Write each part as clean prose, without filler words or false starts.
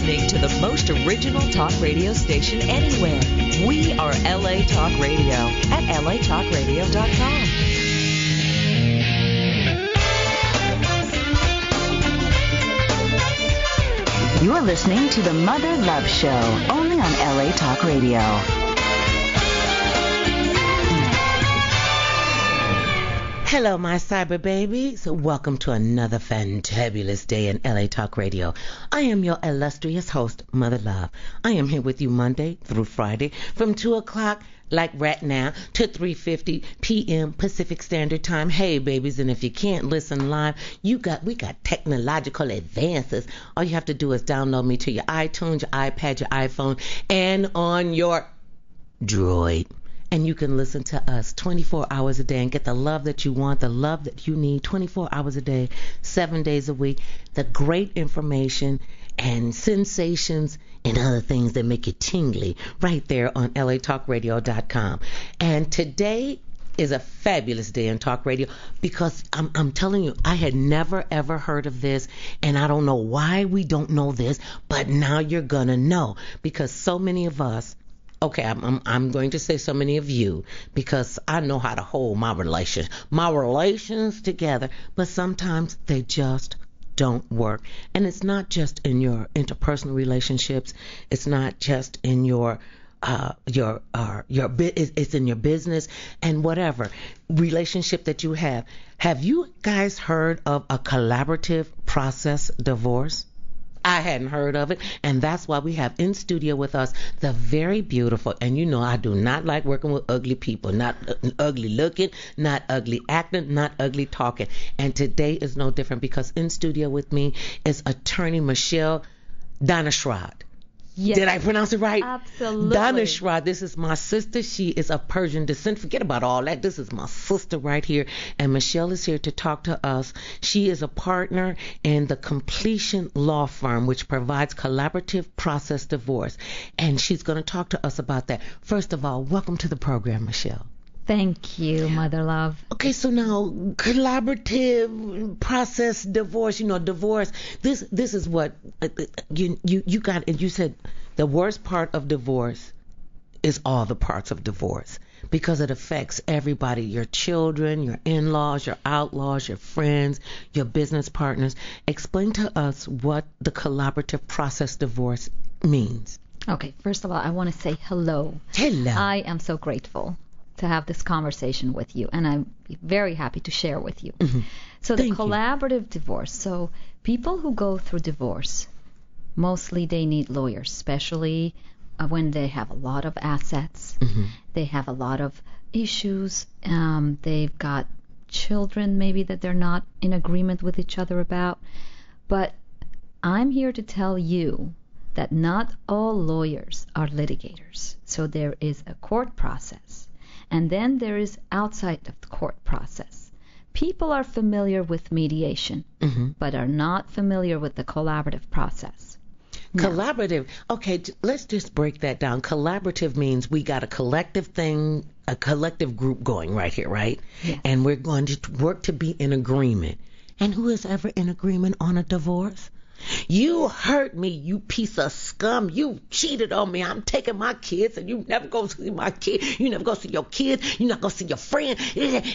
listening to the most original talk radio station anywhere. We are LA Talk Radio at latalkradio.com. You're listening to the Mother Love Show, only on LA Talk Radio. Hello, my cyber babies. Welcome to another fantabulous day in LA Talk Radio. I am your illustrious host, Mother Love. I am here with you Monday through Friday from 2 o'clock, like right now, to 3:50 p.m. Pacific Standard Time. Hey, babies, and if you can't listen live, we got technological advances. All you have to do is download me to your iTunes, your iPad, your iPhone, and on your Droid. And you can listen to us 24 hours a day and get the love that you want, the love that you need 24 hours a day, 7 days a week, the great information and sensations and other things that make you tingly right there on latalkradio.com. And today is a fabulous day in talk radio because I'm telling you, I had never ever heard of this, and I don't know why we don't know this, but now you're gonna know, because so many of us, okay, I'm going to say so many of you, because I know how to hold my relations together, but sometimes they just don't work. And it's not just in your interpersonal relationships. It's not just in it's in your business and whatever relationship that you have. Have you guys heard of a collaborative process divorce? I hadn't heard of it, and that's why we have in studio with us the very beautiful, and you know I do not like working with ugly people, not ugly looking, not ugly acting, not ugly talking. And today is no different, because in studio with me is attorney Michelle Danashrad. Yes. Did I pronounce it right? Absolutely. Danashrad, this is my sister. She is of Persian descent. Forget about all that. This is my sister right here. And Michelle is here to talk to us. She is a partner in the Completion Law Firm, which provides collaborative process divorce. And she's going to talk to us about that. First of all, welcome to the program, Michelle. Thank you, Mother Love. Okay, so now collaborative process divorce. You know, divorce. This is what you got. And you said the worst part of divorce is all the parts of divorce, because it affects everybody: your children, your in-laws, your outlaws, your friends, your business partners. Explain to us what the collaborative process divorce means. Okay, first of all, I want to say hello. Hello. I am so grateful to have this conversation with you, and I'm very happy to share with you. Mm-hmm. So Thank the collaborative divorce. So people who go through divorce, mostly they need lawyers, especially when they have a lot of assets. Mm-hmm. They have a lot of issues. They've got children maybe that they're not in agreement with each other about. But I'm here to tell you that not all lawyers are litigators. So there is a court process. And then there is outside of the court process. People are familiar with mediation, Mm-hmm. but are not familiar with the collaborative process. Collaborative. Okay, let's just break that down. Collaborative means we got a collective thing, a collective group going right here, right? Yes. And we're going to work to be in agreement. And who is ever in agreement on a divorce? You hurt me, you piece of scum. You cheated on me. I'm taking my kids, and you never go see my kid. You never go see your kids. You never go see your friend.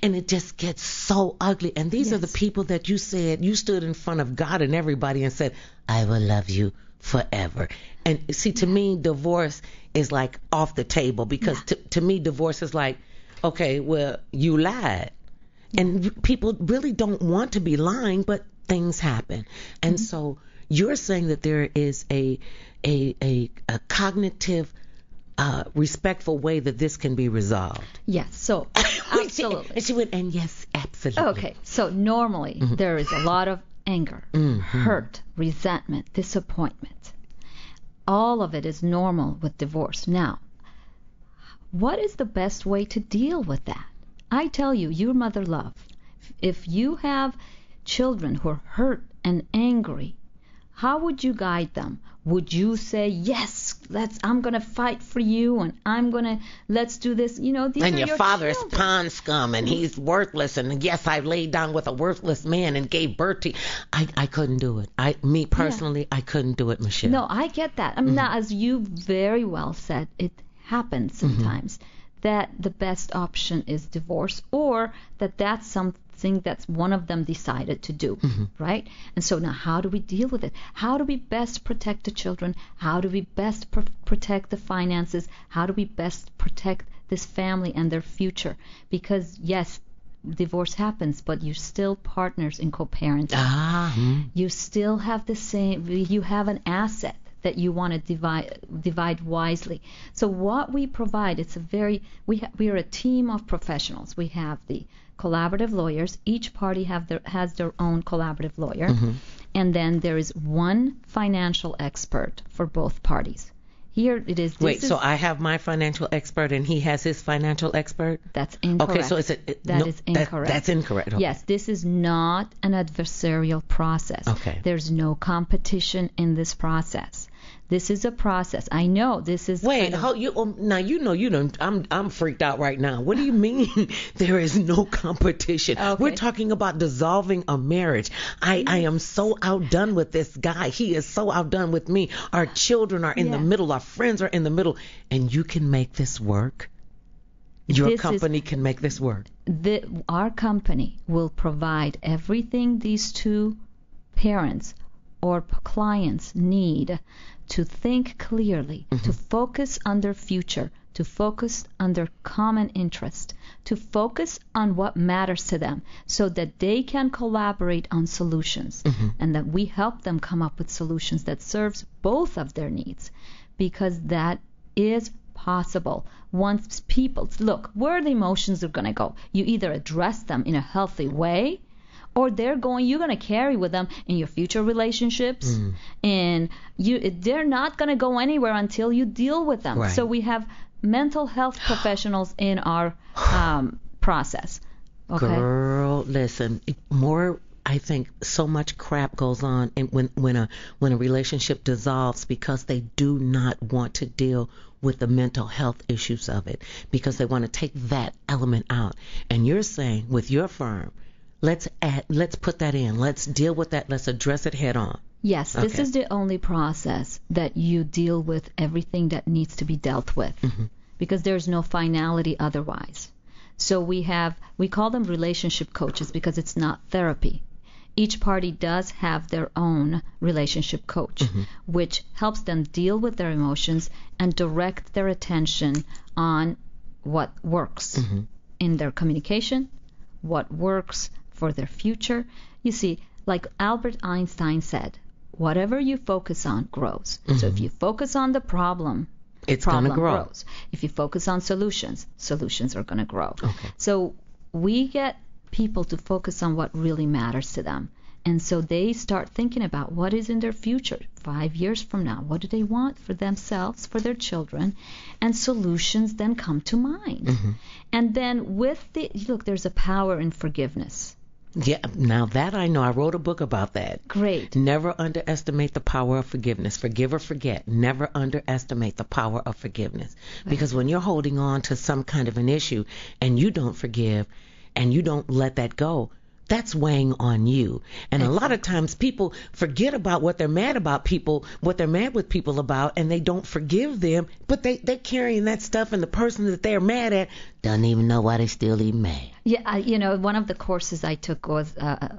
And it just gets so ugly. And these are the people that you said, you stood in front of God and everybody and said, I will love you forever. And see, to me, divorce is like off the table, because to me, divorce is like, okay, well, you lied. And people really don't want to be lying, but things happen. And so you're saying that there is a cognitive, respectful way that this can be resolved. Yes, so absolutely. And she went, and yes, absolutely. Okay, so normally there is a lot of anger, hurt, resentment, disappointment. All of it is normal with divorce. Now, what is the best way to deal with that? I tell you, your Mother Love, if you have children who are hurt and angry, how would you guide them? Would you say, yes, I'm going to fight for you, and let's do this? These and are your father is children. pond scum, and he's worthless, and yes, I laid down with a worthless man and gave birth to you. I couldn't do it. Me personally, I couldn't do it, Michelle. No, I get that. I mean, now, as you very well said, it happens sometimes that the best option is divorce, or that's something that's one of them decided to do, right? And so now, how do we deal with it? How do we best protect the children? How do we best protect the finances? How do we best protect this family and their future? Because yes, divorce happens, but you're still partners in co-parenting. You still have the same. You have an asset that you want to divide wisely. So what we provide, we are a team of professionals. We have the collaborative lawyers. Each party has their own collaborative lawyer, and then there is one financial expert for both parties. Here it is. So I have my financial expert and he has his financial expert? That's incorrect. Okay, so that is incorrect. That's incorrect. Okay. Yes, this is not an adversarial process. Okay. There's no competition in this process. This is a process. I know this is. Wait, I'm freaked out right now. What do you mean there is no competition? Okay. We're talking about dissolving a marriage. I am so outdone with this guy. He is so outdone with me. Our children are in the middle. Our friends are in the middle. And you can make this work? Your company can make this work? Our company will provide everything these two parents or clients need to think clearly, to focus on their future, to focus on their common interest, to focus on what matters to them so that they can collaborate on solutions, and that we help them come up with solutions that serves both of their needs, because that is possible. Once people look where the emotions are going to go, you either address them in a healthy way, or you're going to carry with them in your future relationships, and they're not going to go anywhere until you deal with them. Right. So we have mental health professionals in our process. Okay? Girl, listen, I think so much crap goes on when a relationship dissolves because they do not want to deal with the mental health issues of it, because they want to take that element out. And you're saying with your firm, let's put that in. Let's deal with that. Let's address it head on. Yes, this is the only process that you deal with everything that needs to be dealt with, because there's no finality otherwise. So we call them relationship coaches because it's not therapy. Each party does have their own relationship coach, which helps them deal with their emotions and direct their attention on what works in their communication, what works for their future. You see, like Albert Einstein said, whatever you focus on grows. So if you focus on the problem, it's going to grow. Grows. If you focus on solutions, solutions are going to grow. Okay. So we get people to focus on what really matters to them. And so they start thinking about what is in their future 5 years from now. What do they want for themselves, for their children? And solutions then come to mind. And then there's a power in forgiveness. Yeah, now that I know. I wrote a book about that. Great. Never underestimate the power of forgiveness. Forgive or forget. Never underestimate the power of forgiveness. Right. Because when you're holding on to some kind of an issue and you don't forgive and you don't let that go, that's weighing on you. And a lot of times people forget about what they're mad with people about, and they don't forgive them, but they're carrying that stuff, and the person that they're mad at doesn't even know why they still even mad. Yeah, one of the courses I took was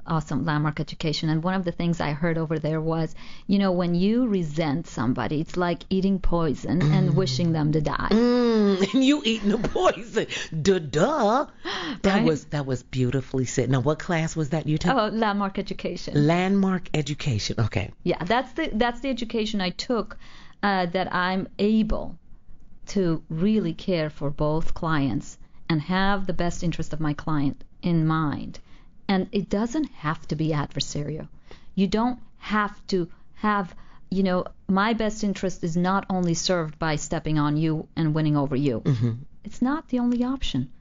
Awesome Landmark Education, and one of the things I heard over there was, when you resent somebody, it's like eating poison and wishing them to die. And you eating the poison. Duh. That was beautifully said. Now, what class was that you took? Oh, Landmark Education. Landmark Education. Okay. Yeah, that's the education I took, that I'm able to really care for both clients and have the best interest of my client in mind. And it doesn't have to be adversarial. You don't have to have, my best interest is not only served by stepping on you and winning over you. It's not the only option.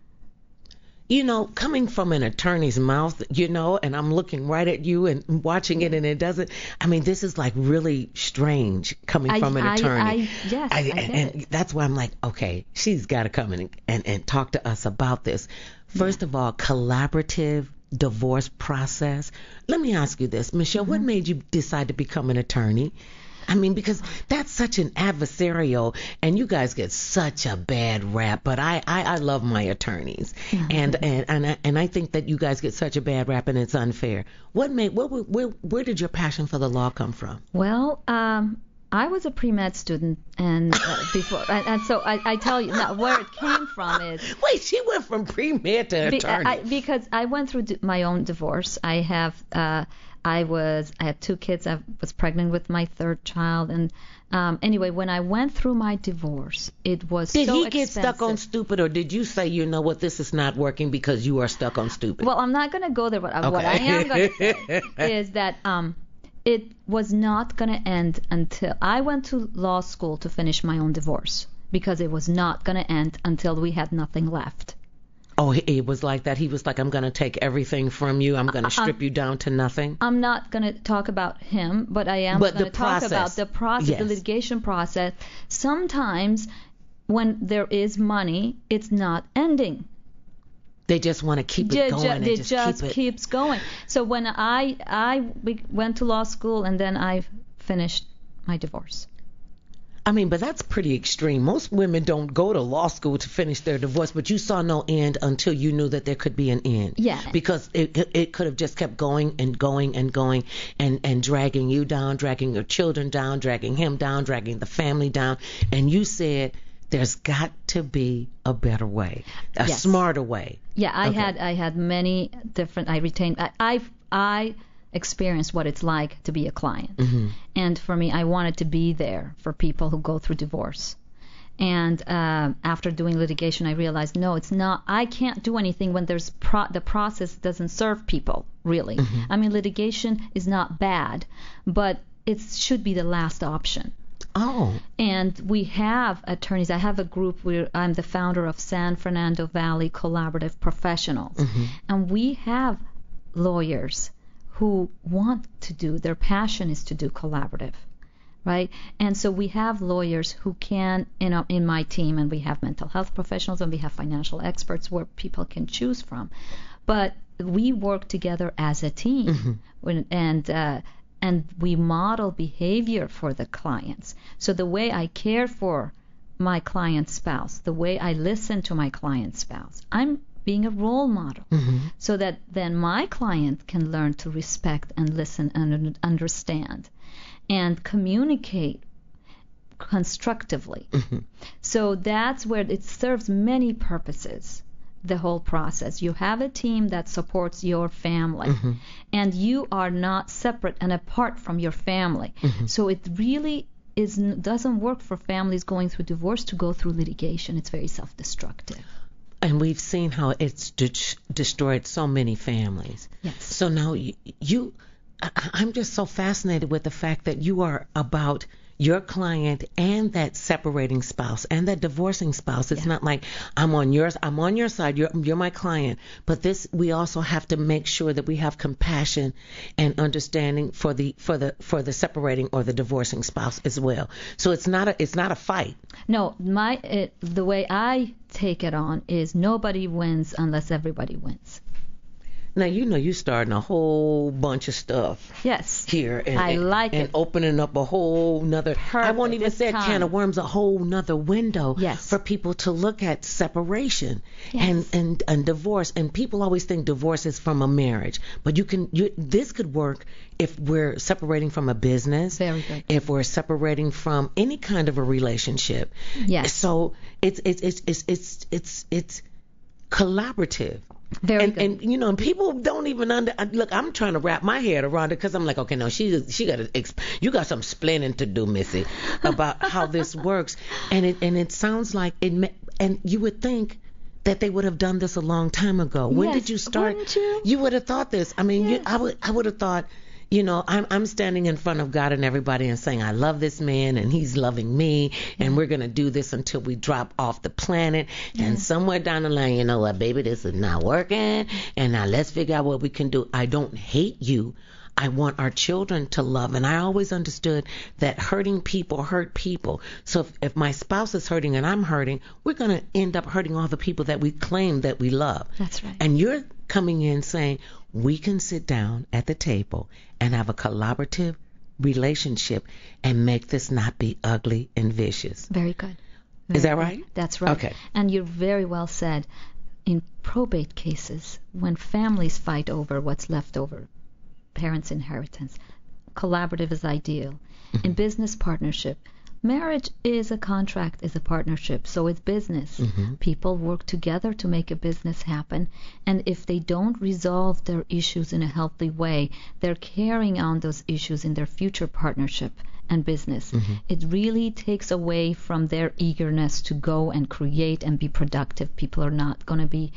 coming from an attorney's mouth, and I'm looking right at you and watching it, and it doesn't. I mean, this is like really strange coming from an attorney. Yes, I get and it. that's why I'm like, okay, she's got to come in and talk to us about this. First of all, collaborative divorce process. Let me ask you this, Michelle, what made you decide to become an attorney? I mean, because that's such an adversarial, and you guys get such a bad rap. But I love my attorneys, and I think that you guys get such a bad rap, and it's unfair. Where did your passion for the law come from? Well, I was a pre-med student, and before, and so I tell you now where it came from is. Wait, she went from pre-med to attorney. Because I went through my own divorce. I had 2 kids. I was pregnant with my 3rd child, and anyway, when I went through my divorce, it was so expensive. Did he get stuck on stupid, or did you say, you know what, this is not working because you are stuck on stupid? Well, I'm not going to go there. What I am going to say is that it was not going to end until I went to law school to finish my own divorce, because it was not going to end until we had nothing left. Oh, it was like that. He was like, I'm going to take everything from you. I'm going to strip you down to nothing. I'm not going to talk about him, but I am going to talk about the process, yes. The litigation process. Sometimes when there is money, it's not ending. They just want to keep it going. It just keeps going. So when I went to law school, and then I finished my divorce. I mean, but that's pretty extreme. Most women don't go to law school to finish their divorce, but you saw no end until you knew that there could be an end. Yeah. Because it could have just kept going and going and going and dragging you down, dragging your children down, dragging him down, dragging the family down. And you said, there's got to be a better way, a smarter way. Yeah, I had many different. I experienced what it's like to be a client, and for me, I wanted to be there for people who go through divorce. And after doing litigation, I realized, no, it's not. I can't do anything when there's the process doesn't serve people really. I mean, litigation is not bad, but it should be the last option. Oh. And we have attorneys. I have a group where I'm the founder of San Fernando Valley Collaborative Professionals. And we have lawyers who want to do, their passion is to do collaborative, right? And so we have lawyers who can, in my team, and we have mental health professionals, and we have financial experts where people can choose from. But we work together as a team. And we model behavior for the clients. So the way I care for my client's spouse, the way I listen to my client's spouse, I'm being a role model, so that then my client can learn to respect and listen and understand and communicate constructively. So that's where it serves many purposes. The whole process. You have a team that supports your family, and you are not separate and apart from your family. So it really doesn't work for families going through divorce to go through litigation. It's very self-destructive. And we've seen how it's destroyed so many families. Yes. So now I'm just so fascinated with the fact that you are about your client and that separating spouse and that divorcing spouse. It's not like I'm on your side, you're my client, but we also have to make sure that we have compassion and understanding for the separating or the divorcing spouse as well. So it's not a fight. No, the way I take it on is nobody wins unless everybody wins. Now, you're starting a whole bunch of stuff. Yes. Here. And, I like it. And opening up a whole nother, I won't even say a can of worms, a whole nother window for people to look at separation and divorce. And people always think divorce is from a marriage. But this could work if we're separating from a business. Very good. If we're separating from any kind of a relationship. Yes. So it's collaborative. Very good. And and people don't even look. I'm trying to wrap my head around it because I'm like, okay, no, you got some splaining to do, Missy, about how this works. And it sounds like and you would think that they would have done this a long time ago. When did you start? Wouldn't you? You would have thought this. I mean, I would have thought, I'm standing in front of God and everybody and saying, I love this man and he's loving me, and we're going to do this until we drop off the planet. And somewhere down the line, you know what, baby, this is not working, and now let's figure out what we can do. I don't hate you. I want our children to love. And I always understood that hurting people hurt people. So if my spouse is hurting and I'm hurting, we're going to end up hurting all the people that we claim that we love. That's right. And you're coming in saying we can sit down at the table and have a collaborative relationship and make this not be ugly and vicious. Very good. Is that right? That's right. Okay. And you're very well said. In probate cases, when families fight over what's left over, parents' inheritance, collaborative is ideal. In business partnership, marriage is a contract, is a partnership, so it's business. People work together to make a business happen, and if they don't resolve their issues in a healthy way, they're carrying on those issues in their future partnership and business. It really takes away from their eagerness to go and create and be productive. People are not going to be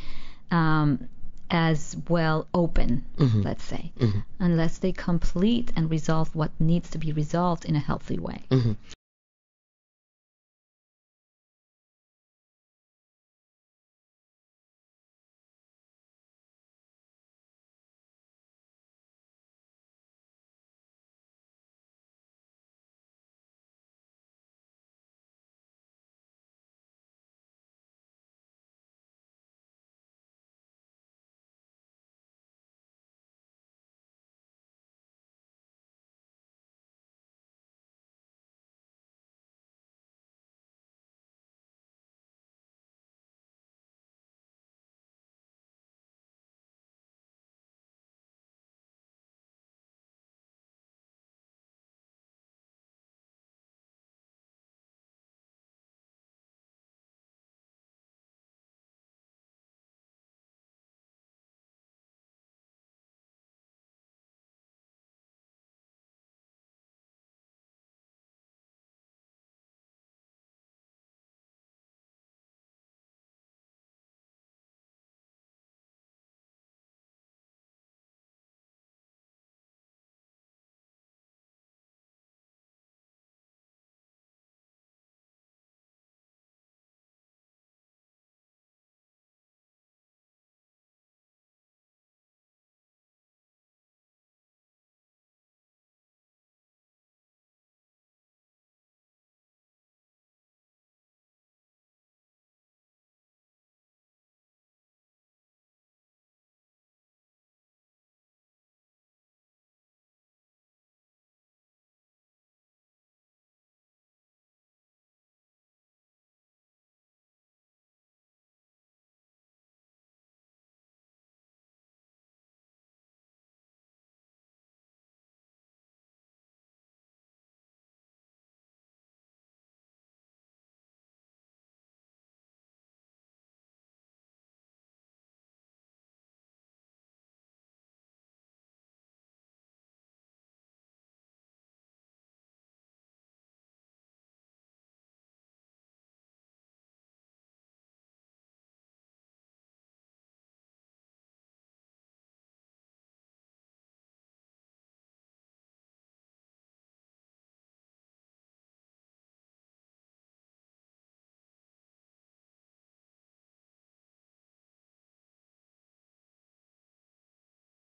as well open, let's say, unless they complete and resolve what needs to be resolved in a healthy way.